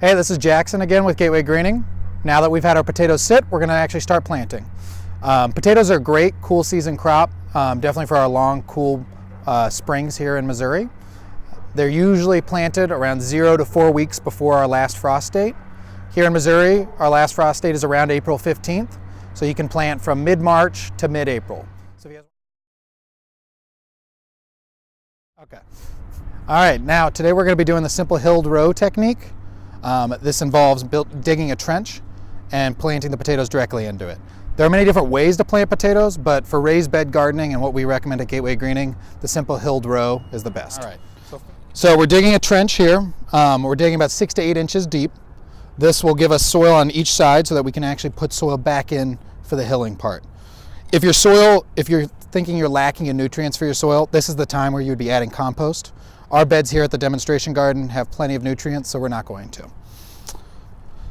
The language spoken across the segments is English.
Hey, this is Jackson again with Gateway Greening. Now that we've had our potatoes sit, we're going to actually start planting. Potatoes are a great cool season crop, definitely for our long, cool springs here in Missouri. They're usually planted around 0 to 4 weeks before our last frost date. Here in Missouri, our last frost date is around April 15th, so you can plant from mid-March to mid-April. Okay. All right, now today we're going to be doing the simple hilled row technique. This involves digging a trench and planting the potatoes directly into it. There are many different ways to plant potatoes, but for raised bed gardening and what we recommend at Gateway Greening, the simple hilled row is the best. All right. So we're digging a trench here. We're digging about 6 to 8 inches deep. This will give us soil on each side so that we can actually put soil back in for the hilling part. If you're thinking you're lacking in nutrients for your soil, this is the time where you would be adding compost. Our beds here at the demonstration garden have plenty of nutrients, so we're not going to.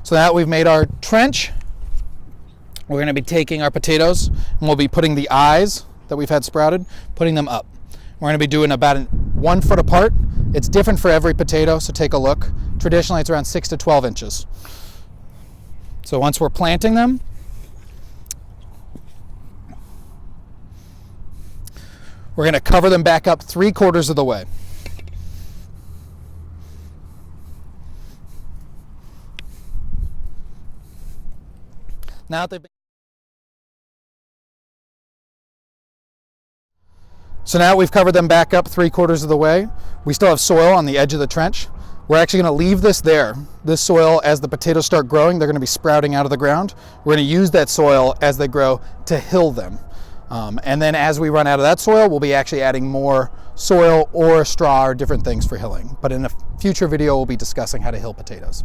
So now that we've made our trench, we're going to be taking our potatoes and we'll be putting the eyes that we've had sprouted, putting them up. We're going to be doing about 1 foot apart. It's different for every potato, so take a look. Traditionally, it's around 6 to 12 inches. So once we're planting them, we're going to cover them back up 3/4 of the way. So now we've covered them back up 3/4 of the way. We still have soil on the edge of the trench. We're actually going to leave this there. This soil, as the potatoes start growing, they're going to be sprouting out of the ground. We're going to use that soil as they grow to hill them. And then as we run out of that soil, we'll be actually adding more soil or straw or different things for hilling. But in a future video, we'll be discussing how to hill potatoes.